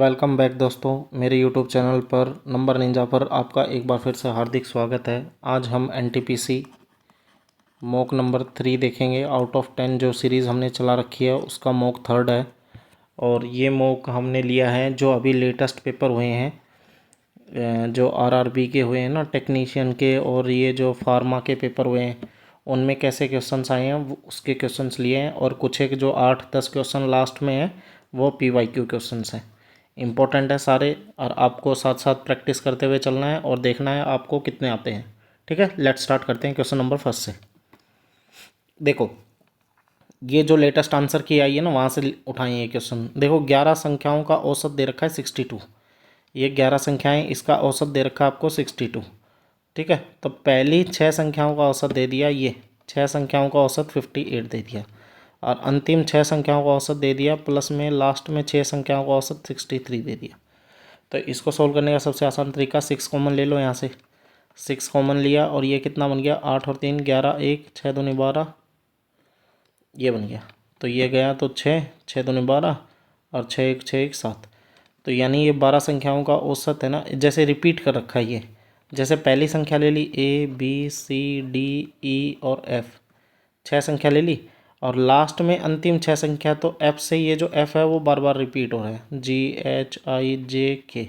Welcome back दोस्तों, मेरे YouTube channel पर नंबर निंजा पर आपका एक बार फिर से हार्दिक स्वागत है। आज हम एनटीपीसी मॉक नंबर 3 देखेंगे। आउट ऑफ 10 जो सीरीज़ हमने चला रखी है उसका मॉक थर्ड है। और ये मॉक हमने लिया है जो अभी लेटेस्ट पेपर हुए हैं, जो आरआरबी के हुए हैं ना, टेक्नीशियन के, और ये जो फार्मा के पेपर हुए हैं उनमें कैसे क्वेश्चंस आए हैं उसके क्वेश्चंस लिए हैं। और कुछ एक जो 8-10 क्वेश्चन लास्ट में है वो पीवाईक्यू क्वेश्चंस हैं। इम्पोर्टेंट है सारे, और आपको साथ साथ प्रैक्टिस करते हुए चलना है और देखना है आपको कितने आते हैं। ठीक है, लेट्स स्टार्ट करते हैं क्वेश्चन नंबर फर्स्ट से। देखो, ये जो लेटेस्ट आंसर की आई है ना, वहाँ से उठाएं ये क्वेश्चन। देखो, 11 संख्याओं का औसत दे रखा है 62। ये 11 संख्याएं, इसका औसत दे रखा है आपको 62। ठीक है, तो पहली 6 संख्याओं का औसत दे दिया, ये 6 संख्याओं का औसत 58 दे दिया, और अंतिम 6 संख्याओं का औसत दे दिया, प्लस में लास्ट में 6 संख्याओं का औसत 63 दे दिया। तो इसको सॉल्व करने का सबसे आसान तरीका, 6 कॉमन ले लो यहाँ से। 6 कॉमन लिया और ये कितना बन गया, 8 और 3 11, 1 6 दूनी 12, ये बन गया। तो ये गया तो 6 6 दूनी 12 और 6 1 6 1 7। तो यानी ये 12 संख्याओं का औसत है ना, जैसे रिपीट कर रखा है ये। जैसे पहली संख्या ले ली A B C D E और F, 6 संख्या ले ली, और लास्ट में अंतिम 6 संख्या, तो F से ये जो F है वो बार बार रिपीट हो रहा है, G H I J K।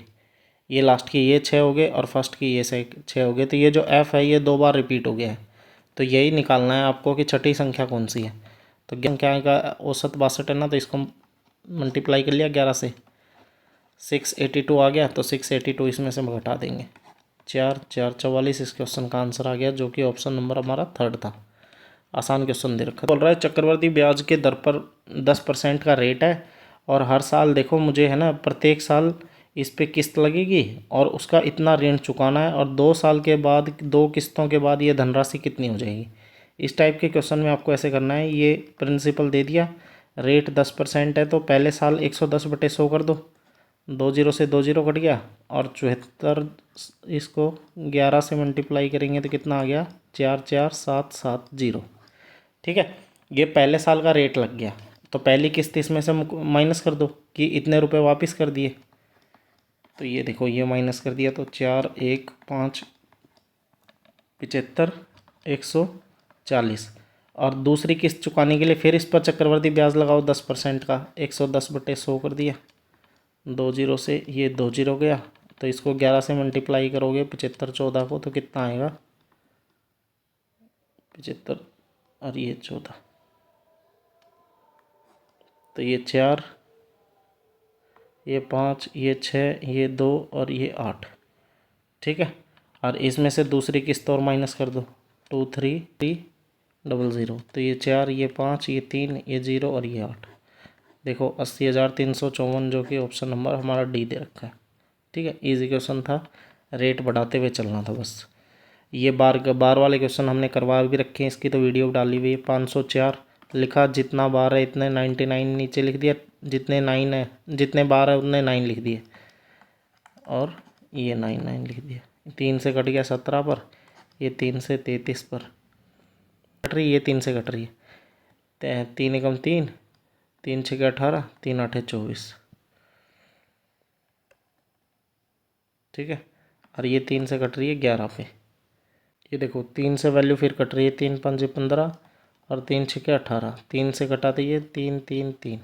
ये लास्ट की ये 6 हो गए और फर्स्ट की ये 6 हो गए, तो ये जो F है ये 2 बार रिपीट हो गया है। तो यही निकालना है आपको कि छठी संख्या कौन सी है। तो संख्या का औसत 62 है ना, तो इसको मल्टीप्लाई कर लिया 11 से, 682 आ गया। तो 682 इसमें से घटा देंगे, 4 4 44। इस क्वेश्चन का आंसर आ गया, जो कि ऑप्शन नंबर हमारा थर्ड था। आसान क्वेश्चन दे रखा, बोल रहा है चक्रवर्ती ब्याज के दर पर 10% का रेट है, और हर साल देखो मुझे है ना, प्रत्येक साल इस पे किस्त लगेगी और उसका इतना ऋण चुकाना है, और 2 साल के बाद 2 किस्तों के बाद ये धनराशि कितनी हो जाएगी। इस टाइप के क्वेश्चन में आपको ऐसे करना है। ये प्रिंसिपल दे दिया, रेट 10% है, तो पहले साल 110/100 कर दो, 2 जीरो से 2 जीरो कट गया, और 74 इसको 11 से मल्टीप्लाई करेंगे तो कितना आ गया, 44770। ठीक है, ये पहले साल का रेट लग गया, तो पहली किस्त इसमें से माइनस कर दो कि इतने रुपए वापस कर दिए। तो ये देखो, ये माइनस कर दिया, तो 4 1 5 75 140। और दूसरी किस्त चुकाने के लिए फिर इस पर चक्रवर्ती ब्याज लगाओ 10% का, 110/100 कर दिया, 2 जीरो से ये 2 जीरो गया, तो इसको 11 से मल्टीप्लाई करोगे 75 14 को, तो कितना आएगा, 75 और ये 14, तो ये 4 ये 5 ये 6 ये 2 और ये 8। ठीक है, और इसमें से दूसरी किस्त और माइनस कर दो, 2 3 3 0 0, तो ये 4 ये 5 ये 3 ये 0 और ये 8। देखो 80,354, जो कि ऑप्शन नंबर हमारा डी दे रखा है। ठीक है, इजी क्वेश्चन था, रेट बढ़ाते हुए चलना था बस। ये बार वाले क्वेश्चन हमने करवा भी रखे हैं, इसकी तो वीडियो डाली हुई है। 504 लिखा, जितना बार है इतने 99 नीचे लिख दिया, जितने 9 है, जितने बार है उतने 9 लिख दिए, और ये 9 लिख दिया। 3 से कट गया 17 पर, ये 3 से 33 पर कट रही, ये 3 से कट रही है, 3 एकम 3 3 6 18 3 8 24। ठीक है, और ये 3 से कट रही है 11 पे। ये देखो 3 से वैल्यू फिर कट रही है, 3 5 15 और 3 6 18, 3 से कटाते ये 3 3 3।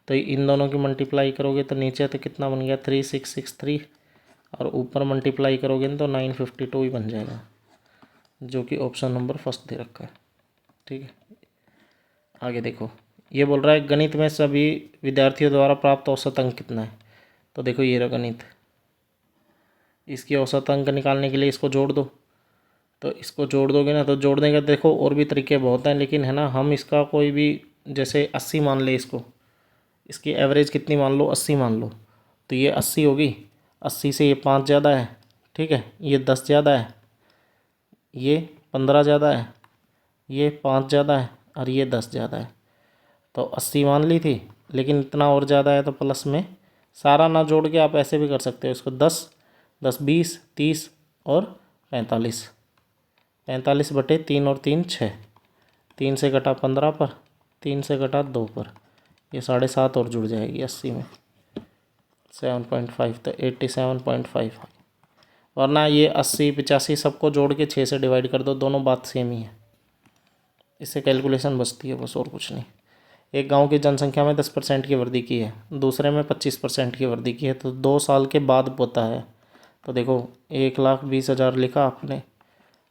तो इन दोनों की मल्टीप्लाई करोगे तो नीचे तो कितना बन गया, 3663, और ऊपर मल्टीप्लाई करोगे तो 952 ही बन जाएगा, जो कि ऑप्शन नंबर फर्स्ट दे रखा है। ठीक है, आगे देखो, ये बोल रहा है गणित में सभी विद्यार्थियों द्वारा प्राप्त औसत अंक कितना है। तो देखो ये रहा गणित, इसकी औसत अंक निकालने के लिए इसको जोड़ दो। तो इसको जोड़ दोगे ना, तो जोड़ने का देखो और भी तरीके बहुत हैं, लेकिन है ना, हम इसका कोई भी, जैसे 80 मान ले इसको, इसकी एवरेज कितनी मान लो, 80 मान लो, तो ये 80 होगी। 80 से ये 5 ज़्यादा है, ठीक है, ये 10 ज़्यादा है, ये 15 ज़्यादा है, ये 5 ज़्यादा है, और ये 10 ज़्यादा है। तो 80 मान ली थी, लेकिन इतना और ज़्यादा है, तो प्लस में सारा ना जोड़ के आप ऐसे भी कर सकते हो इसको, 10 10 20 30 और 45, 45/3 और 3 6, 3 से कटा 15 पर, 3 से कटा 2 पर, ये 7.5 और जुड़ जाएगी 80 में। 7.5 तो 87.5। वरना ये 80 85 सबको जोड़ के 6 से डिवाइड कर दो, दोनों बात सेम ही है। इससे कैलकुलेशन बचती है बस, और कुछ नहीं। एक गांव की जनसंख्या में 10% की वृद्धि की है, दूसरे में 25% की वृद्धि की है, तो 2 साल के बाद होता है। तो देखो 1,20,000 लिखा आपने,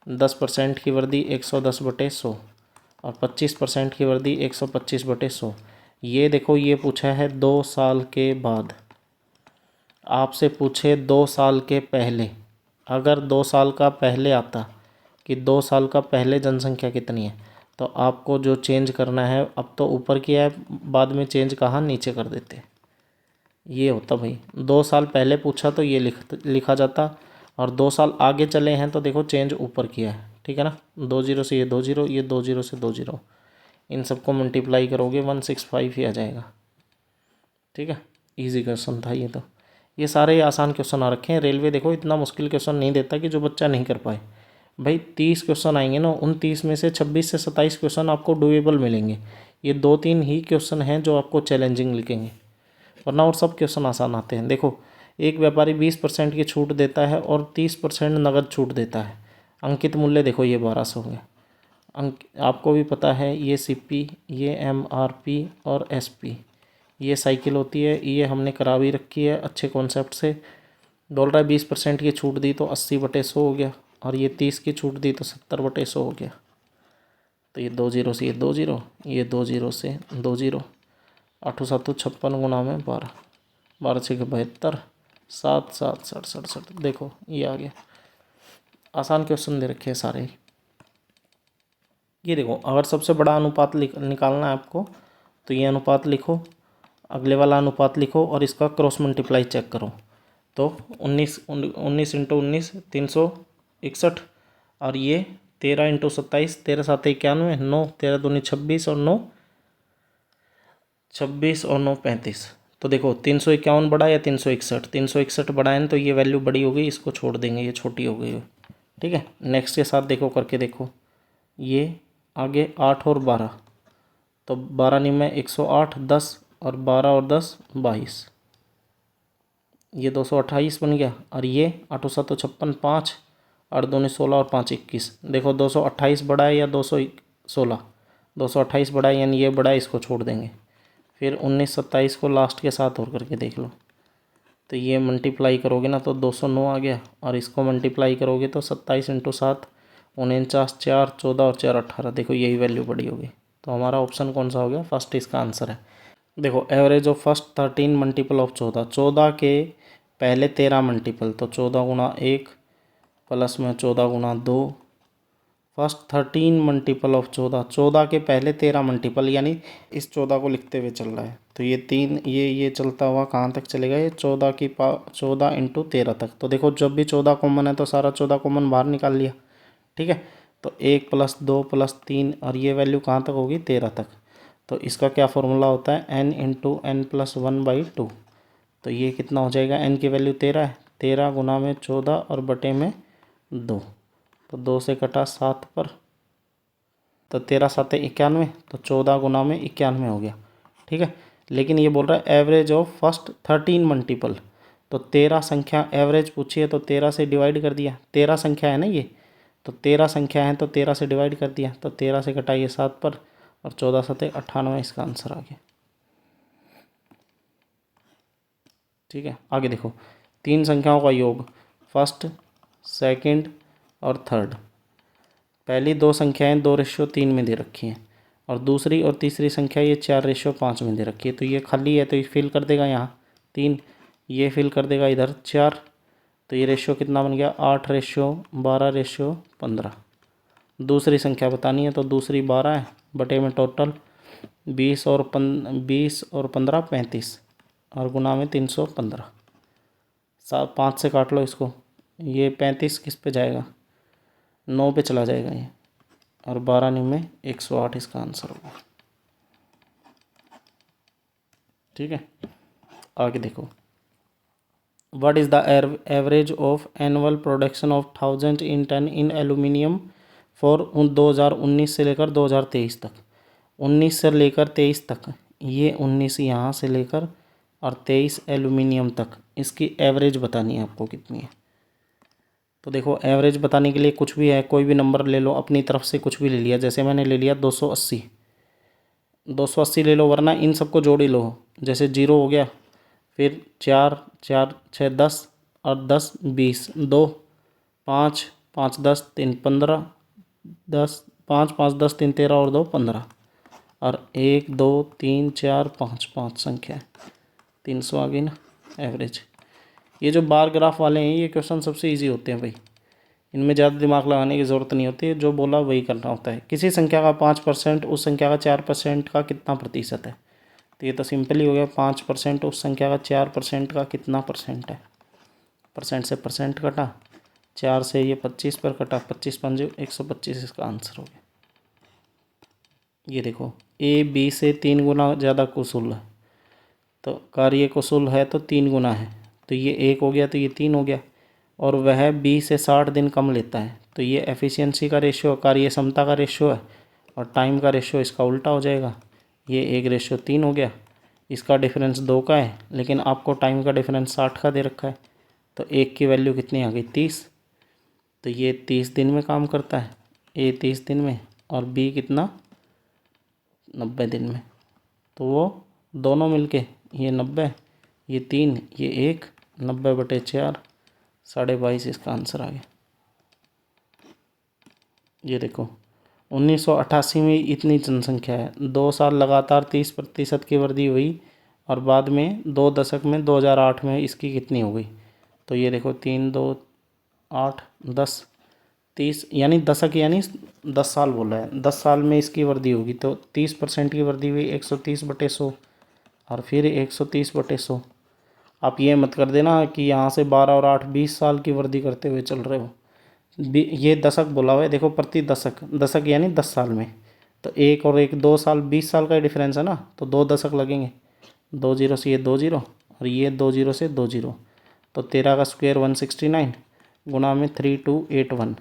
10% की वृद्धि 110/100 और 25% की वृद्धि 125/100। ये देखो ये पूछा है 2 साल के बाद, आपसे पूछे 2 साल के पहले। अगर 2 साल का पहले आता कि 2 साल का पहले जनसंख्या कितनी है, तो आपको जो चेंज करना है, अब तो ऊपर किया है, बाद में चेंज कहाँ नीचे कर देते। ये होता भाई, 2 साल पहले पूछा तो ये लिखा जाता, और 2 साल आगे चले हैं तो देखो चेंज ऊपर किया है, ठीक है ना। 2 जीरो से ये 2 जीरो, ये 2 जीरो से 2 जीरो, इन सबको मल्टीप्लाई करोगे 165 ही आ जाएगा, ठीक है। इजी क्वेश्चन था ये। तो ये सारे आसान क्वेश्चन आ रखे हैं। रेलवे देखो इतना मुश्किल क्वेश्चन नहीं देता कि जो बच्चा नहीं कर पाए। भाई 30 क्वेश्चन आएंगे ना, उन 30 में से 26 से 27 क्वेश्चन आपको डुएबल मिलेंगे। ये 2-3 ही क्वेश्चन हैं जो आपको चैलेंजिंग लिखेंगे, वरना और सब क्वेश्चन आसान आते हैं। देखो एक व्यापारी 20% की छूट देता है और 30% नगद छूट देता है। अंकित मूल्य देखो ये 1200 हो गया। आपको भी पता है ये सीपी, ये एमआरपी और एसपी, ये साइकिल होती है, ये हमने करा भी रखी है अच्छे कॉन्सेप्ट से। बोल रहा है 20% की छूट दी तो 80/100 हो गया, और ये 30 की छूट दी तो 70/100 हो गया। तो ये 2 जीरो से ये 2 जीरो, ये 2 जीरो से 2 जीरो, 8 7 56 गुना में 12, 12 6 72, 7 7 67। देखो ये आ गया। आसान क्वेश्चन दे रखे हैं सारे ही। ये देखो अगर सबसे बड़ा अनुपात निकालना है आपको, तो ये अनुपात लिखो, अगले वाला अनुपात लिखो और इसका क्रॉस मल्टीप्लाई चेक करो। तो 19 × 19 361, और ये 13 × 27 13 7 91, 9 13 दूनी 26 और 9 26 और 9 35। तो देखो 351 बड़ा या 361, 361 बड़ा है तो ये वैल्यू बड़ी हो गई, इसको छोड़ देंगे, ये छोटी हो गई, ठीक है। नेक्स्ट के साथ देखो करके देखो, ये आगे 8 और 12, तो 12 में 108, 10 और 12 और 10 22, ये 228 बन गया। और ये 8 7 56, 5 8 2 16 और 5 21। देखो 228 बड़ा है या 216, 228 बड़ा है यानी ये बड़ा है, इसको छोड़ देंगे। फिर 19 27 को लास्ट के साथ और करके देख लो, तो ये मल्टीप्लाई करोगे ना तो 209 आ गया, और इसको मल्टीप्लाई करोगे तो 27 × 7 49, 4 14 और 4 18। देखो यही वैल्यू बड़ी होगी, तो हमारा ऑप्शन कौन सा हो गया, फर्स्ट इसका आंसर है। देखो average of first 13 multiple of 14, 14 के पहले 13 मल्टीपल, तो 14 गुणा 1 प्लस में 14 गुणा 2, फर्स्ट 13 मल्टीपल ऑफ 14, 14 के पहले 13 मल्टीपल, यानी इस 14 को लिखते हुए चल रहा है, तो ये 3 ये चलता हुआ कहाँ तक चलेगा, ये 14 × 13 तक। तो देखो जब भी 14 कॉमन है तो सारा 14 कॉमन बाहर निकाल लिया, ठीक है। तो 1 + 2 + 3, और ये वैल्यू कहाँ तक होगी, 13 तक। तो इसका क्या फॉर्मूला होता है, n × n + 1/2। तो ये कितना हो जाएगा, n की वैल्यू 13 है, 13 गुना में 14 और बटे में 2, तो 2 से कटा 7 पर, तो 13 7 91, तो 14 गुना में 91 हो गया, ठीक है। लेकिन ये बोल रहा है एवरेज ऑफ फर्स्ट 13 मल्टीपल, तो 13 संख्या एवरेज पूछी है तो 13 से डिवाइड कर दिया, 13 संख्या है ना ये, तो 13 संख्या है तो 13 से डिवाइड कर दिया, तो 13 से कटाइए 7 पर, और 14 7 98, इसका आंसर आ गया, ठीक है। आगे देखो 3 संख्याओं का योग, फर्स्ट सेकंड और थर्ड। पहली 2 संख्याएं 2:3 में दे रखी हैं, और दूसरी और तीसरी संख्या ये 4:5 में दे रखी है। तो ये खाली है तो ये फिल कर देगा यहाँ 3, ये फिल कर देगा इधर 4, तो ये रेशियो कितना बन गया, 8:12:15। दूसरी संख्या बतानी है तो दूसरी 12 है, बटे में टोटल 20 और 15 35, और गुना में 315। 5 से काट लो इसको, ये 35 किस पे जाएगा, 9 पे चला जाएगा ये, और 12 में 108 इसका आंसर होगा, ठीक है। आगे देखो, what is the average of annual production of 1000 tonne in aluminium for 2019 से लेकर 2023 तक। 19 से लेकर 23 तक, ये 19 यहाँ से लेकर और 23 एल्यूमिनियम तक, इसकी एवरेज बतानी है आपको कितनी है। तो देखो एवरेज बताने के लिए कुछ भी है, कोई भी नंबर ले लो, अपनी तरफ से कुछ भी ले लिया, जैसे मैंने ले लिया 280, 280 ले लो, वरना इन सबको जोड़ ही लो। जैसे 0 हो गया, फिर 4 4 6 10 और 10 20, 2 5 5 10 3 15, 10 5 5 10 3 13 और 2 15, और 1 2 3 4 5 5 संख्या है, 300 आ गई ना एवरेज। ये जो बार ग्राफ वाले हैं ये क्वेश्चन सबसे इजी होते हैं भाई, इनमें ज़्यादा दिमाग लगाने की ज़रूरत नहीं होती है, जो बोला वही करना होता है। किसी संख्या का 5%, उस संख्या का 4% का कितना प्रतिशत है, तो ये तो सिंपल ही हो गया। 5% उस संख्या का 4% का कितना परसेंट है, परसेंट से परसेंट कटा, 4 से ये 25 पर कटा, 25 पंजे 125, इसका आंसर हो गया। ये देखो ए बी से 3 गुना ज़्यादा कुशल है, तो कार्य कुशल है तो 3 गुना है, तो ये 1 हो गया, तो ये 3 हो गया। और वह बी से 60 दिन कम लेता है, तो ये एफिशिएंसी का रेशियो, कार्य क्षमता का रेशियो है, और टाइम का रेशियो इसका उल्टा हो जाएगा। ये 1:3 हो गया, इसका डिफरेंस 2 का है, लेकिन आपको टाइम का डिफरेंस 60 का दे रखा है, तो 1 की वैल्यू कितनी आ गई 30, तो ये 30 दिन में काम करता है, ए 30 दिन में, और बी कितना 90 दिन में। तो वो दोनों मिलके ये 90, ये 3, ये 1, 90/4, 22.5 इसका आंसर आ गया। ये देखो 1988 में इतनी जनसंख्या है, 2 साल लगातार 30% की वृद्धि हुई, और बाद में 2 दशक में 2008 में इसकी कितनी हो गई, तो ये देखो 3 2 8 10 30, यानी दशक यानी 10 साल बोला है, 10 साल में इसकी वृद्धि होगी, तो 30% की वृद्धि हुई 130/100, और फिर 130/100। आप ये मत कर देना कि यहाँ से 12 और 8 20 साल की वृद्धि करते हुए चल रहे हो। ये दशक बोला हुआ है, देखो प्रति दशक, दशक यानी 10 साल में, तो 1 और 1 2 साल, 20 साल का ही डिफरेंस है ना, तो 2 दशक लगेंगे। 2 जीरो से ये 2 जीरो, और ये 2 जीरो से 2 जीरो, तो 13 का स्क्वायर 169 गुना में 3281।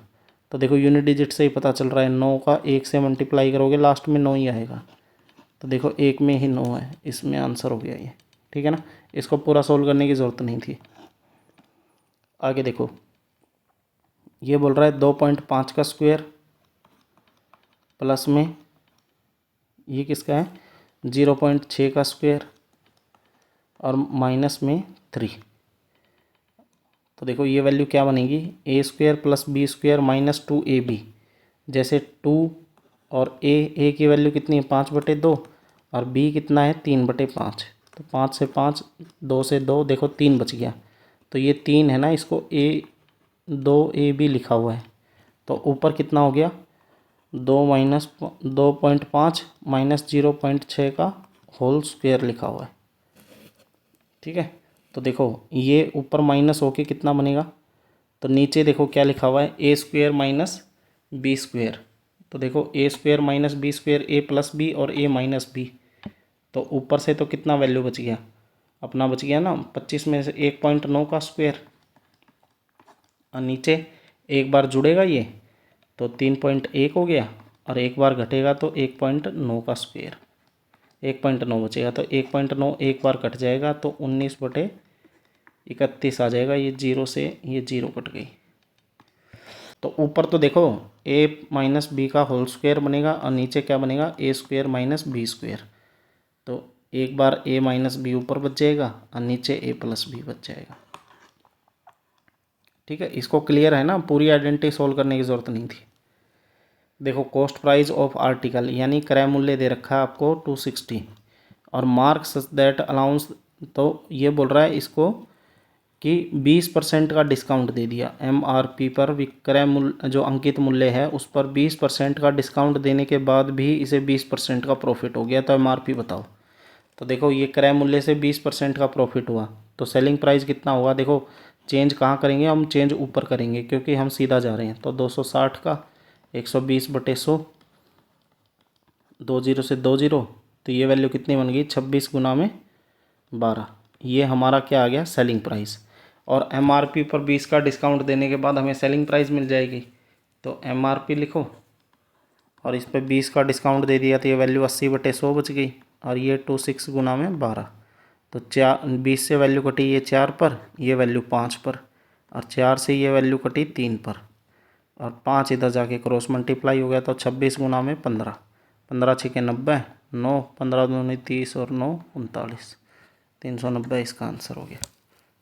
तो देखो यूनिट डिजिट से ही पता चल रहा है, 9 का 1 से मल्टीप्लाई करोगे लास्ट में 9 ही आएगा, तो देखो 1 में ही 9 है, इसमें आंसर हो गया ये। ठीक है ना, इसको पूरा सोल्व करने की ज़रूरत नहीं थी। आगे देखो, ये बोल रहा है 2.5 का स्क्वायर प्लस में ये किसका है 0.6 का स्क्वायर और माइनस में 3। तो देखो ये वैल्यू क्या बनेगी, A square plus B square minus 2ab। जैसे 2 और ए की वैल्यू कितनी है 5/2, और बी कितना है 3/5, तो 5 से 5, 2 से 2, देखो 3 बच गया, तो ये 3 है ना, इसको ए 2ab लिखा हुआ है, तो ऊपर कितना हो गया 2.5 माइनस 0.6 का होल स्क्वायर लिखा हुआ है। ठीक है, तो देखो ये ऊपर माइनस होके कितना बनेगा, तो नीचे देखो क्या लिखा हुआ है ए स्क्वायर माइनस बी स्क्वायर, तो देखो ए स्क्वायर माइनस बी स्क्वायर, ए प्लस बी और ए माइनस बी, तो ऊपर से तो कितना वैल्यू बच गया अपना, बच गया ना 25 में से 1.9 का स्क्वायर, और नीचे एक बार जुड़ेगा ये तो 3.1 हो गया, और एक बार घटेगा तो 1.9 का स्क्वायर, 1.9 बचेगा, तो 1.9 एक बार कट जाएगा तो 19/31 आ जाएगा, ये 0 से ये 0 कट गई। तो ऊपर तो देखो a माइनस बी का होल स्क्वायर बनेगा, और नीचे क्या बनेगा ए स्क्वायर माइनस बी स्क्वायर, तो एक बार a माइनस बी ऊपर बच जाएगा और नीचे a प्लस बी बच जाएगा। ठीक है, इसको क्लियर है ना, पूरी आइडेंटिटी सोल्व करने की ज़रूरत नहीं थी। देखो कॉस्ट प्राइस ऑफ आर्टिकल, यानी क्रय मूल्य दे रखा है आपको 260, और मार्क्स दैट अलाउंस, तो ये बोल रहा है इसको कि 20% का डिस्काउंट दे दिया MRP पर, विक्रय मूल्य जो अंकित मूल्य है उस पर 20% का डिस्काउंट देने के बाद भी इसे 20% का प्रॉफिट हो गया, तो MRP बताओ। तो देखो ये क्रय मूल्य से 20% का प्रॉफिट हुआ, तो सेलिंग प्राइस कितना होगा, देखो चेंज कहाँ करेंगे हम, चेंज ऊपर करेंगे क्योंकि हम सीधा जा रहे हैं, तो 260 का 120/100, 2 जीरो से 2 जीरो, तो ये वैल्यू कितनी बन गई 26 गुना में 12, ये हमारा क्या आ गया सेलिंग प्राइस। और MRP पर 20 का डिस्काउंट देने के बाद हमें सेलिंग प्राइस मिल जाएगी, तो MRP लिखो, और इस पर 20 का डिस्काउंट दे दिया तो ये वैल्यू 80/100 बच गई, और ये 26 गुना में 12, तो 20 से वैल्यू कटी ये 4 पर, ये वैल्यू 5 पर, और 4 से ये वैल्यू कटी 3 पर, और 5 इधर जाके क्रॉस मल्टीप्लाई हो गया। तो 26 गुना में 15, 15 छिके 90, 9, 15 दूनी 30 और 9 39, 390 इसका आंसर हो गया।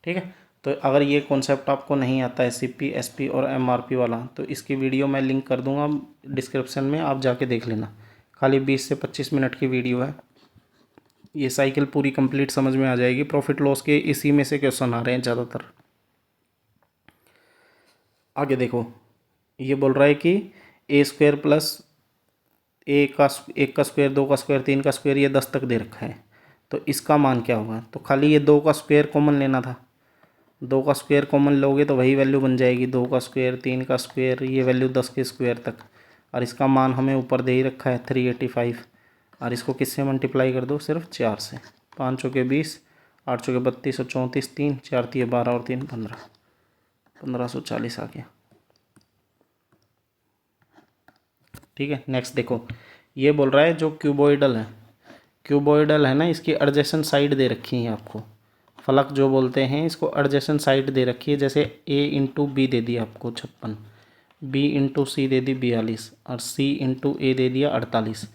ठीक है, तो अगर ये कॉन्सेप्ट आपको नहीं आता है सीपी, एसपी और एमआरपी वाला, तो इसकी वीडियो मैं लिंक कर दूंगा डिस्क्रिप्शन में, आप जाके देख लेना। खाली 20 से 25 मिनट की वीडियो है, ये साइकिल पूरी कंप्लीट समझ में आ जाएगी। प्रॉफिट लॉस के इसी में से क्वेश्चन आ रहे हैं ज़्यादातर। आगे देखो, ये बोल रहा है कि ए स्क्वायर प्लस एक का स्क्वायर, 2 का स्क्वायर, 3 का स्क्वायर, ये 10 तक दे रखा है। तो इसका मान क्या होगा? तो खाली ये 2 का स्क्वायर कॉमन लेना था। 2 का स्क्वायर कॉमन लोगे तो वही वैल्यू बन जाएगी, 2 का स्क्वायर, 3 का स्क्वायर, ये वैल्यू 10 के स्क्वायर तक। और इसका मान हमें ऊपर दे ही रखा है 385, और इसको किससे मल्टीप्लाई कर दो? सिर्फ 4 से। 5 चौके 20, 8 चौके 32 और 34, 3 4 तिये 12 और 3 15, 1540 आ गया। ठीक है, नेक्स्ट देखो, ये बोल रहा है जो क्यूबॉइडल है ना, इसकी एडजेसेंट साइड दे रखी है आपको। फलक जो बोलते हैं इसको एडजेसेंट साइड दे रखी है। जैसे a इंटू बी दे दिया आपको 56, b इंटू सी दे दी 42, और c इंटू ए दे दिया 48,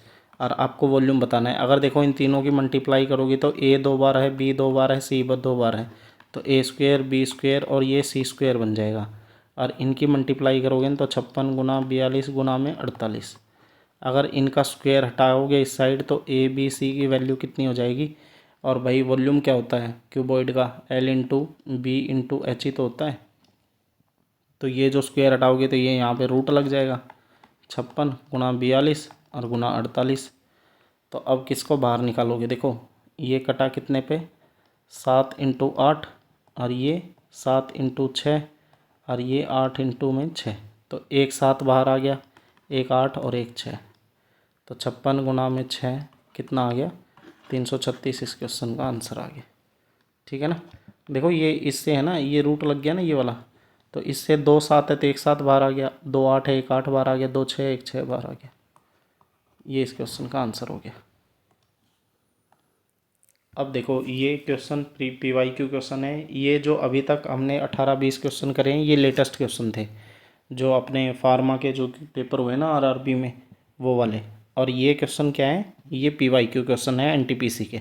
और आपको वॉल्यूम बताना है। अगर देखो इन तीनों की मल्टीप्लाई करोगे तो a 2 बार है, b 2 बार है, c 2 बार है, तो a स्क्वायर, b स्क्वायर और ये c स्क्वायर बन जाएगा। और इनकी मल्टीप्लाई करोगे तो 56 गुना 42 गुना में 48। अगर इनका स्क्वायर हटाओगे इस साइड तो ए बी सी की वैल्यू कितनी हो जाएगी? और भाई वॉल्यूम क्या होता है क्यूबॉइड का? L into B into H ही तो होता है। तो ये जो स्क्वायर हटाओगे तो ये यहाँ पे रूट लग जाएगा, 56 गुना 42 और गुना 48। तो अब किसको बाहर निकालोगे? देखो ये कटा कितने पे? 7 इंटू 8, और ये 7 इंटू 6, और ये 8 इंटू में 6। तो एक 7 बाहर आ गया, एक 8 और एक 6। तो 56 गुना में 6 कितना आ गया? 336 इस क्वेश्चन का आंसर आ गया। ठीक है ना। देखो ये इससे है ना, ये रूट लग गया ना ये वाला, तो इससे 2 7 है तो एक 7 बाहर आ गया, 2 8 है, एक 8 बाहर आ गया, 2 6 एक 6 बाहर आ गया। ये इस क्वेश्चन का आंसर हो गया। अब देखो ये क्वेश्चन PYQ क्वेश्चन है। ये जो अभी तक हमने 18-20 क्वेश्चन करे हैं ये लेटेस्ट क्वेश्चन थे, जो अपने फार्मा के जो पेपर हुए ना RRB में, वो वाले। और ये क्वेश्चन क्या है? ये PYQ क्वेश्चन है NTPC के।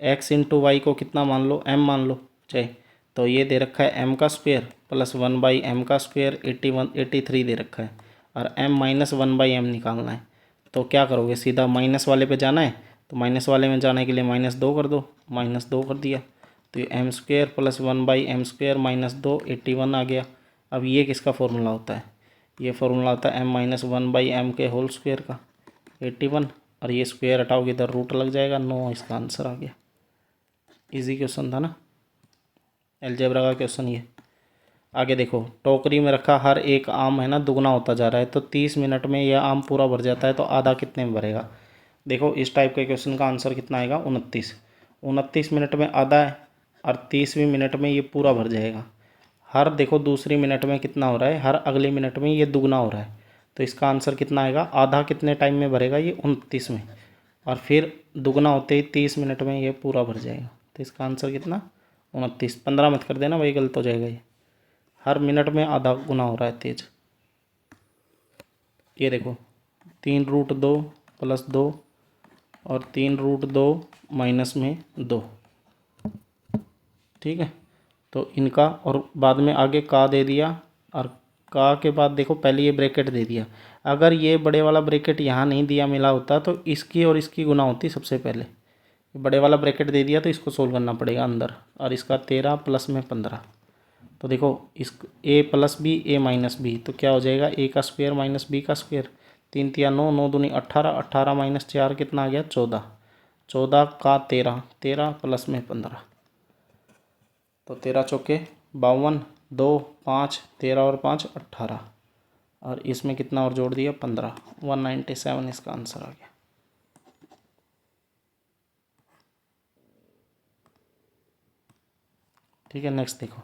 x इंटू वाई को कितना मान लो? m मान लो चाहे। तो ये दे रखा है m का स्क्वायर प्लस 1/m का स्क्वायर 83 दे रखा है, और m माइनस 1/m निकालना है। तो क्या करोगे? सीधा माइनस वाले पे जाना है, तो माइनस वाले में जाने के लिए -2 कर दो, -2 कर दिया, तो ये m square plus 1/m square -2 81 आ गया। अब ये किसका फॉर्मूला होता है? ये फॉर्मूला होता है m माइनस 1/m के होल स्क्वायर का 81, और ये स्क्वायर हटाओगे इधर रूट लग जाएगा 9, इसका आंसर आ गया। इजी क्वेश्चन था ना, अलजेब्रा का क्वेश्चन ये। आगे देखो, टोकरी में रखा हर एक आम है ना दुगना होता जा रहा है, तो 30 मिनट में यह आम पूरा भर जाता है, तो आधा कितने में भरेगा? देखो इस टाइप के क्वेश्चन का आंसर कितना आएगा? 29 मिनट में आधा है, और 30वीं मिनट में ये पूरा भर जाएगा। हर देखो दूसरी मिनट में कितना हो रहा है? हर अगली मिनट में ये दुगना हो रहा है, तो इसका आंसर कितना आएगा? आधा कितने टाइम में भरेगा? ये 29 में, और फिर दुगना होते ही 30 मिनट में ये पूरा भर जाएगा। तो इसका आंसर कितना? 29। 15 मत कर देना भाई, गलत हो जाएगा। ये हर मिनट में आधा गुना हो रहा है तेज। ये देखो 3√2 प्लस 2 और 3√2 माइनस में 2। ठीक है, तो इनका और बाद में आगे का दे दिया, और का के बाद देखो पहले ये ब्रैकेट दे दिया। अगर ये बड़े वाला ब्रैकेट यहाँ नहीं दिया मिला होता तो इसकी और इसकी गुना होती सबसे पहले। बड़े वाला ब्रैकेट दे दिया तो इसको सोल्व करना पड़ेगा अंदर, और इसका 13 प्लस में 15। तो देखो इस a plus B a minus B, तो क्या हो जाएगा? a का स्क्वायर माइनस b का स्क्वायर, 3 तिया 9, 9 दूनी 18, 18 माइनस 4 कितना आ गया? 14, 14 का 13, 13 प्लस में 15, तो 13 चौके 52, 2 5, 13 और 5 18, और इसमें कितना और जोड़ दिया? 15, 197 इसका आंसर आ गया। ठीक है, नेक्स्ट देखो,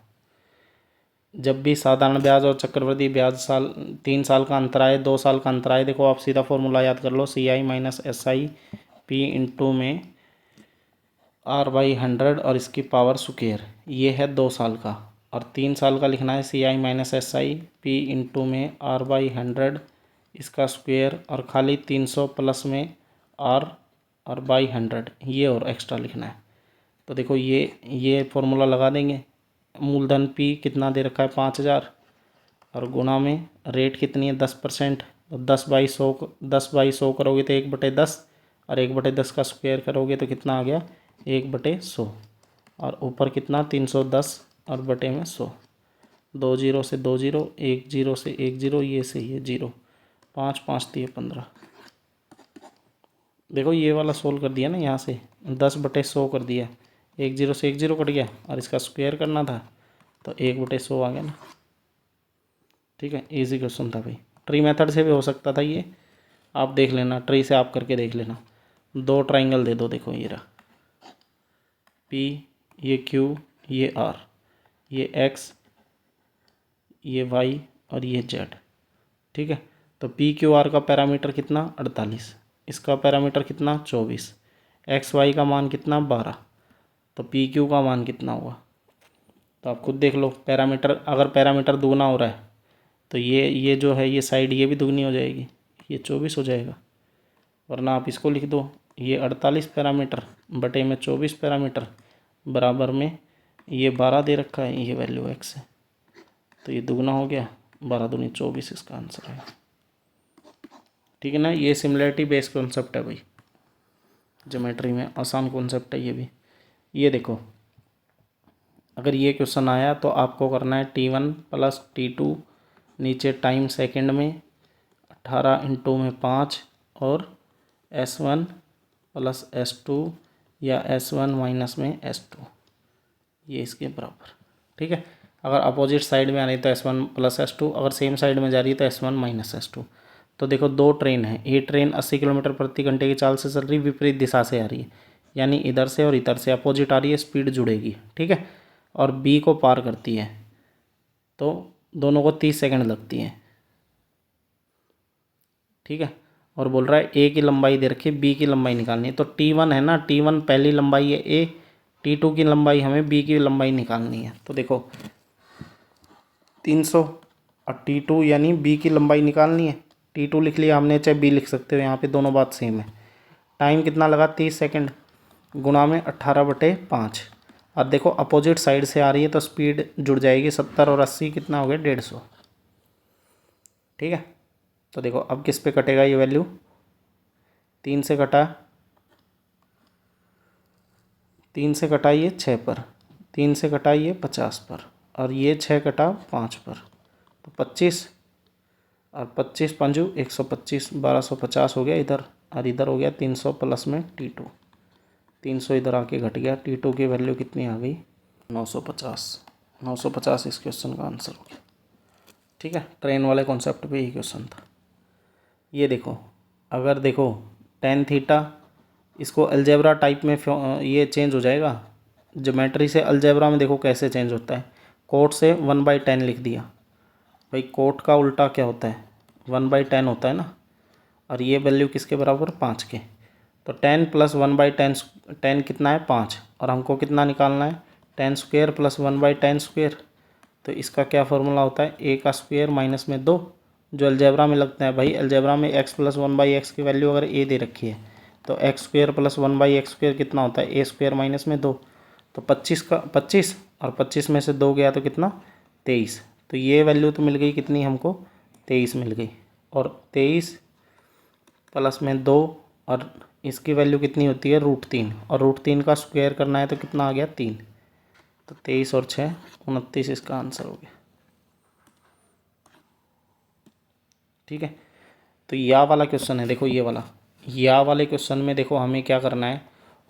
जब भी साधारण ब्याज और चक्रवृद्धि ब्याज 3 साल का अंतर आए, 2 साल का अंतर आए, देखो आप सीधा फॉर्मूला याद कर लो, CI minus SI P into में r/100 और इसकी पावर स्क्वायर, ये है 2 साल का। और 3 साल का लिखना है CI minus SI P into में r/100 इसका स्क्वायर और खाली 300 प्लस में r/100 ये और एक्स्ट्रा लिखना है। तो देखो ये फॉर्मूला लगा देंगे। मूलधन P कितना दे रखा है 5000 और गुणा में रेट कितनी है 10%। तो 10/100 करोगे तो 1/10 और 1/10 का स्क्वायर करोगे तो कितना आ गया 1/100 और ऊपर कितना 310 और बटे में 100। 2 जीरो से 2 जीरो, 1 जीरो से 1 जीरो, ये से ये जीरो, 5 5 दिए 15। देखो ये वाला सोल्व कर दिया ना, यहाँ से 10/100 कर दिया, 1 जीरो से 1 जीरो कट गया और इसका स्क्वायर करना था तो 1/100 आ गया ना। ठीक है, इजी क्वेश्चन था भाई। ट्री मेथड से भी हो सकता था ये, आप देख लेना, ट्री से आप करके देख लेना। 2 ट्राइंगल दे दो, देखो ये रहा P, ये Q, ये R, ये X, ये Y और ये Z। ठीक है, तो PQR का पैरामीटर कितना 48, इसका पैरामीटर कितना 24, XY का मान कितना 12, तो PQ का मान कितना हुआ तो आप खुद देख लो। पैरामीटर अगर पैरामीटर दुगना हो रहा है तो ये जो है ये साइड ये भी दुगनी हो जाएगी, ये 24 हो जाएगा। वरना आप इसको लिख दो, ये 48 पैरामीटर बटे में 24 पैरामीटर बराबर में ये 12 दे रखा है, ये वैल्यू x है तो ये दुगना हो गया, 12 दूनी 24 इसका आंसर है। ठीक है ना, ये सिमिलरिटी बेस्ड कॉन्सेप्ट है भाई, ज्योमेट्री में आसान कॉन्सेप्ट है ये भी। ये देखो अगर ये क्वेश्चन आया तो आपको करना है T1 प्लस T2, नीचे टाइम सेकंड में 18 इंटू में 5 और S1 प्लस S2 या S1 माइनस में S2, ये इसके बराबर। ठीक है, अगर अपोजिट साइड में आ रही है तो S1 प्लस S2, अगर सेम साइड में जा रही है तो S1 माइनस S2। तो देखो 2 ट्रेन है, ये ट्रेन 80 किलोमीटर प्रति घंटे की चाल से चल रही, विपरीत दिशा से आ रही है, यानी इधर से और इधर से अपोजिट आ रही है, स्पीड जुड़ेगी। ठीक है, और B को पार करती है तो दोनों को 30 सेकंड लगती है। ठीक है, और बोल रहा है A की लंबाई दे रखी है, B की लंबाई निकालनी है। तो T1 है ना, T1 पहली लंबाई है A, T2 की लंबाई हमें B की लंबाई निकालनी है। तो देखो 300 और T2 यानी B की लंबाई निकालनी है। T2 लिख लिया हमने, चाहे B लिख सकते हो, यहाँ पे दोनों बात सेम है। टाइम कितना लगा 30 सेकंड गुणा में 18/5। अब देखो अपोजिट साइड से आ रही है तो स्पीड जुड़ जाएगी, 70 और 80 कितना हो गया 150। ठीक है, तो देखो अब किस पे कटेगा ये वैल्यू, 3 से कटा, 3 से कटा ये 6 पर, 3 से कटा ये 50 पर और ये 6 कटा 5 पर, तो 25 और 25 पंजू 125, 1250 हो गया इधर और इधर हो गया 300 प्लस में T2, 300 इधर आके घट गया। T2 की वैल्यू कितनी आ गई 950, 950 इस क्वेश्चन का आंसर हो गया। ठीक है, ट्रेन वाले कॉन्सेप्ट पे ही क्वेश्चन था। ये देखो अगर देखो tan थीटा, इसको अलजेब्रा टाइप में ये चेंज हो जाएगा, ज्योमेट्री से अलजेब्रा में देखो कैसे चेंज होता है। कोट से 1/10 लिख दिया भाई, कोट का उल्टा क्या होता है 1/10 होता है ना, और ये वैल्यू किसके बराबर 5 के, तो 10 प्लस 1/10, 10 कितना है 5 और हमको कितना निकालना है 10 स्क्वायर प्लस 1/10 स्क्वायर। तो इसका क्या फार्मूला होता है A का स्क्वायर माइनस में 2, जो अलजेब्रा में लगता है भाई। अलजेब्रा में x प्लस 1/x की वैल्यू अगर A दे रखी है तो x square plus 1/x square कितना होता है A स्क्वायर माइनस में 2, तो 25 का 25 और 25 में से 2 गया तो कितना 23। तो ये वैल्यू तो मिल गई कितनी हमको 23 मिल गई, और 23 प्लस में 2 और इसकी वैल्यू कितनी होती है √3, और √3 का स्क्वायर करना है तो कितना आ गया 3, तो 23 और 6 29 इसका आंसर हो गया। ठीक है, तो या वाला क्वेश्चन है, देखो ये वाला, या वाले क्वेश्चन में देखो हमें क्या करना है,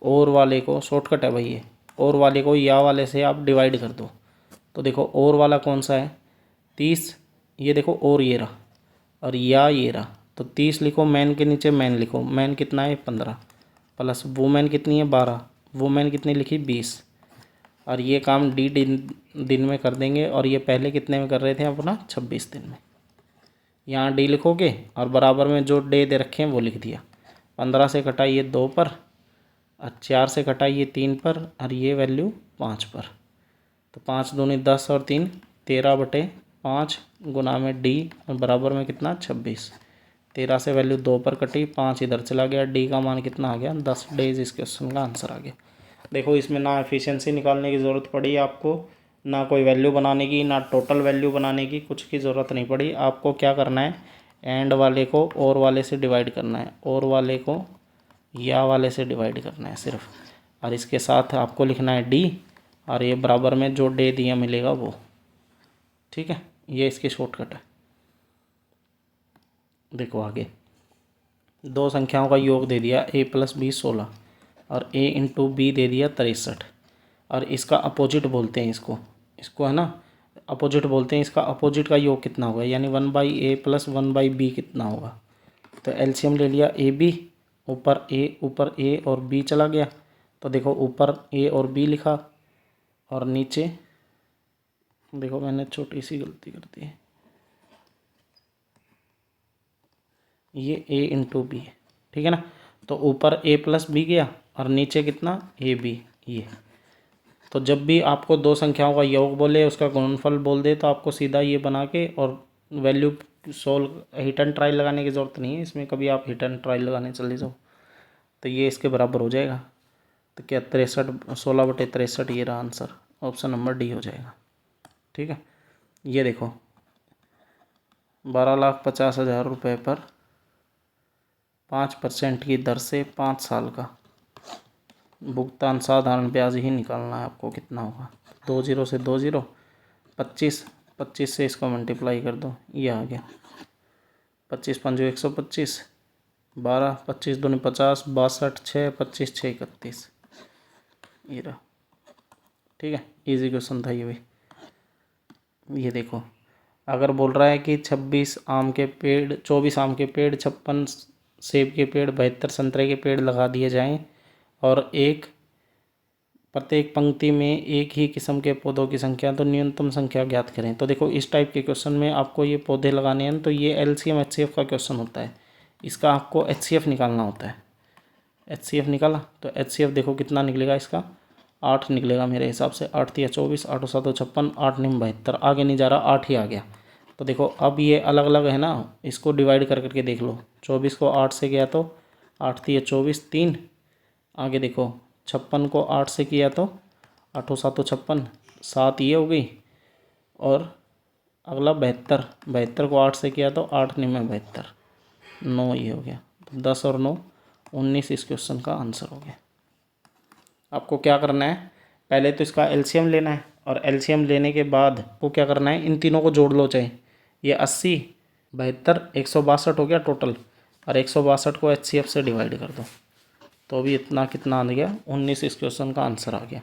और वाले को शॉर्टकट है भाई ये, और वाले को या वाले से आप डिवाइड कर दो। तो देखो और वाला कौन सा है 30, ये देखो और ये रहा, और या ये रहा, तो 30 लिखो, मैन के नीचे मैन लिखो, मैन कितना है 15 प्लस वुमेन कितनी है 12, वुमेन कितनी लिखी 20, और ये काम दिन में कर देंगे, और ये पहले कितने में कर रहे थे अपना 26 दिन में। यहाँ D लिखोगे और बराबर में जो डे दे रखे हैं वो लिख दिया। 15 से कटा ये 2 पर और 4 से कटा ये 3 पर और ये वैल्यू 5 पर। तो 5 दूनी 10 और 3 13/5 गुना में डी और बराबर में कितना 26। 13 से वैल्यू 2 पर कटी, 5 इधर चला गया, डी का मान कितना आ गया 10 डेज। इस क्वेश्चन का आंसर आ गया। देखो इसमें ना एफिशिएंसी निकालने की ज़रूरत पड़ी आपको, ना कोई वैल्यू बनाने की, ना टोटल वैल्यू बनाने की, कुछ की ज़रूरत नहीं पड़ी। आपको क्या करना है, एंड वाले को और वाले से डिवाइड करना है, और वाले को या वाले से डिवाइड करना है सिर्फ, और इसके साथ आपको लिखना है डी और ये बराबर में जो डे दिया मिलेगा वो। ठीक है, ये इसकी शॉर्टकट है। देखो आगे दो संख्याओं का योग दे दिया a + b 16 और a × b दे दिया 63 और इसका अपोजिट बोलते हैं इसको है ना, अपोजिट बोलते हैं। इसका अपोजिट का योग कितना होगा, यानी 1/a + 1/b कितना होगा। तो एलसीएम ले लिया ab, ऊपर a और b चला गया। तो देखो ऊपर a और b लिखा और नीचे देखो मैंने छोटी सी गलती कर दी है, ये a × b है। ठीक है ना। तो ऊपर a + b गया और नीचे कितना ab ये। तो जब भी आपको दो संख्याओं का योग बोले, उसका गुणनफल बोल दे, तो आपको सीधा ये बना के और value solve, hit and trial लगाने की ज़रूरत नहीं है इसमें। कभी आप हिट एंड ट्रायल लगाने चले जाओ तो ये इसके बराबर हो जाएगा। तो क्या 16/63 ये रहा आंसर, ऑप्शन नंबर डी हो जाएगा। ठीक है, ये देखो 12,50,000 रुपये पर 5% की दर से 5 साल का भुगतान, साधारण ब्याज ही निकालना है आपको। कितना होगा, 2 0 से 2 0, 25 से इसको मल्टीप्लाई कर दो, ये आ गया 25 5 125, 12 25 दूनी 50, 62 6 25 6 31, ये रहा। ठीक है, इजी क्वेश्चन था ये भी। ये देखो अगर बोल रहा है कि 24 आम के पेड़ 56 सेब के पेड़ 72 संतरे के पेड़ लगा दिए जाएं और प्रत्येक पंक्ति में एक ही किस्म के पौधों की संख्या, तो न्यूनतम संख्या ज्ञात करें। तो देखो इस टाइप के क्वेश्चन में आपको ये पौधे लगाने हैं, तो ये एलसीएम एचसीएफ का क्वेश्चन होता है। इसका आपको एचसीएफ निकालना होता है। एचसीएफ निकाला तो एचसीएफ देखो कितना निकलेगा, इसका 8 निकलेगा मेरे हिसाब से। 8 × 24, 8 × 7 = 56, 8 × 9 = 72, आगे नहीं जा रहा, 8 ही आ गया। तो देखो अब ये अलग अलग है ना, इसको डिवाइड कर करके देख लो। 24 को 8 से गया तो 8 × 24 3, आगे देखो 56 को 8 से किया तो 8 × 7 = 56, 7 ये हो गई। और अगला 72 को 8 से किया तो 8 × 9 = 72, 9 ये हो गया। 10 और 9 19 इस क्वेश्चन का आंसर हो गया। आपको क्या करना है, पहले तो इसका एलसीएम लेना है और एलसीएम लेने के बाद वो क्या करना है, इन तीनों को जोड़ लो। चाहे ये 80 72 162 हो गया टोटल, और 162 को एचसीएफ से डिवाइड कर दो, तो भी इतना कितना आ गया 19 इस क्वेश्चन का आंसर आ गया।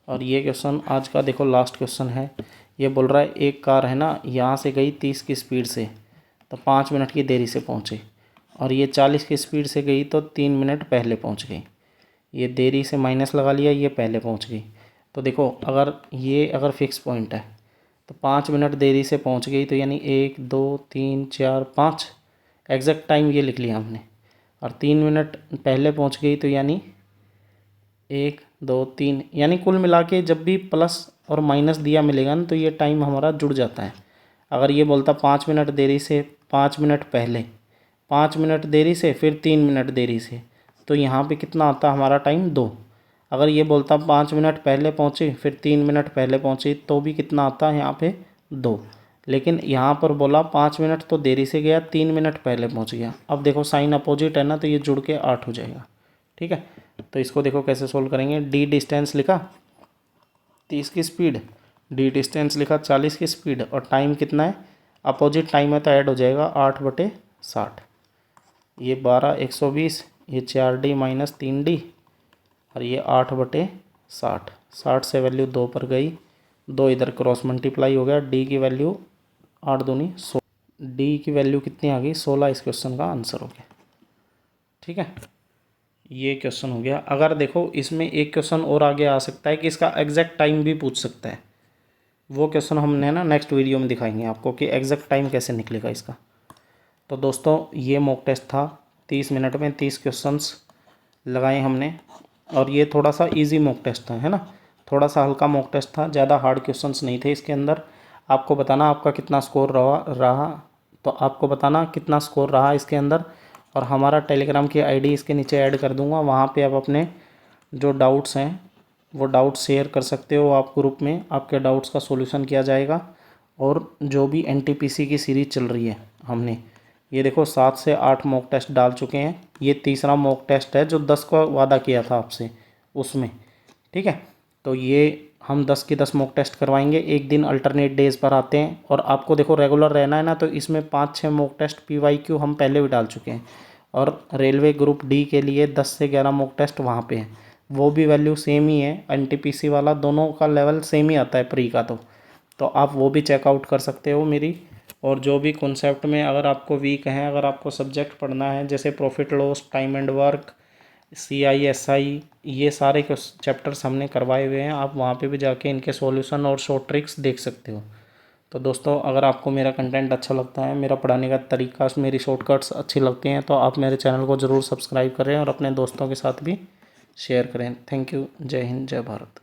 और ये क्वेश्चन आज का देखो लास्ट क्वेश्चन है। ये बोल रहा है एक कार है ना, यहाँ से गई 30 की स्पीड से तो 5 मिनट की देरी से पहुँचे, और ये 40 की स्पीड से गई तो 3 मिनट पहले पहुँच गई। ये देरी से माइनस लगा लिया, ये पहले पहुँच गई। तो देखो अगर फिक्स पॉइंट है तो 5 मिनट देरी से पहुँच गई, तो यानी 1 2 3 4 5 एग्जैक्ट टाइम ये लिख लिया हमने। और 3 मिनट पहले पहुँच गई, तो यानी 1 2 3, यानी कुल मिला के जब भी प्लस और माइनस दिया मिलेगा ना, तो ये टाइम हमारा जुड़ जाता है। अगर ये बोलता 5 मिनट देरी से, 5 मिनट पहले, 5 मिनट देरी से, फिर 3 मिनट देरी से, तो यहाँ पे कितना आता हमारा टाइम 2। अगर ये बोलता 5 मिनट पहले पहुँची फिर 3 मिनट पहले पहुँची, तो भी कितना आता है यहाँ पे 2। लेकिन यहाँ पर बोला 5 मिनट तो देरी से गया, 3 मिनट पहले पहुँच गया। अब देखो साइन अपोजिट है ना, तो ये जुड़ के 8 हो जाएगा। ठीक है, तो इसको देखो कैसे सोल्व करेंगे। डी डिस्टेंस लिखा 30 की स्पीड, डी डिस्टेंस लिखा 40 की स्पीड, और टाइम कितना है, अपोजिट टाइम है तो ऐड हो जाएगा 8/60। ये 12 120, ये 4D - 3D, और ये 8/60। 60 से वैल्यू 2 पर गई, 2 इधर क्रॉस मल्टीप्लाई हो गया। डी की वैल्यू 8 दूनी 16, डी की वैल्यू कितनी आ गई 16 इस क्वेश्चन का आंसर हो गया। ठीक है, ये क्वेश्चन हो गया। अगर देखो इसमें एक क्वेश्चन और आगे आ सकता है कि इसका एग्जैक्ट टाइम भी पूछ सकता है। वो क्वेश्चन हमने ना नेक्स्ट वीडियो में दिखाएंगे आपको कि एग्जैक्ट टाइम कैसे निकलेगा इसका। तो दोस्तों ये मॉक टेस्ट था, 30 मिनट में 30 क्वेश्चंस लगाए हमने। और ये थोड़ा सा इजी मॉक टेस्ट था, है ना, थोड़ा सा हल्का मॉक टेस्ट था, ज़्यादा हार्ड क्वेश्चंस नहीं थे इसके अंदर। आपको बताना आपका कितना स्कोर रहा, तो आपको बताना कितना स्कोर रहा इसके अंदर। और हमारा टेलीग्राम की आईडी इसके नीचे ऐड कर दूंगा, वहाँ पे आप अपने जो डाउट्स हैं वो डाउट्स शेयर कर सकते हो आप ग्रुप में, आपके डाउट्स का सॉल्यूशन किया जाएगा। और जो भी एनटीपीसी की सीरीज़ चल रही है, हमने ये देखो 7 से 8 मॉक टेस्ट डाल चुके हैं, ये तीसरा मॉक टेस्ट है जो 10 का वादा किया था आपसे उसमें, ठीक है। तो ये हम 10 की 10 मॉक टेस्ट करवाएंगे, एक दिन अल्टरनेट डेज पर आते हैं। और आपको देखो रेगुलर रहना है ना, तो इसमें 5-6 मॉक टेस्ट PYQ हम पहले भी डाल चुके हैं। और रेलवे ग्रुप डी के लिए 10 से 11 मॉक टेस्ट वहाँ पे हैं, वो भी वैल्यू सेम ही है, एनटीपीसी वाला दोनों का लेवल सेम ही आता है प्री का। तो आप वो भी चेकआउट कर सकते हो मेरी। और जो भी कॉन्सेप्ट में अगर आपको वीक हैं, अगर आपको सब्जेक्ट पढ़ना है जैसे profit loss, time and work, CISI, ये सारे चैप्टर्स हमने करवाए हुए हैं, आप वहाँ पे भी जाके इनके सॉल्यूशन और शॉर्ट ट्रिक्स देख सकते हो। तो दोस्तों अगर आपको मेरा कंटेंट अच्छा लगता है, मेरा पढ़ाने का तरीका, मेरी शॉर्टकट्स अच्छी लगती हैं, तो आप मेरे चैनल को ज़रूर सब्सक्राइब करें और अपने दोस्तों के साथ भी शेयर करें। Thank you. जय हिंद, जय भारत।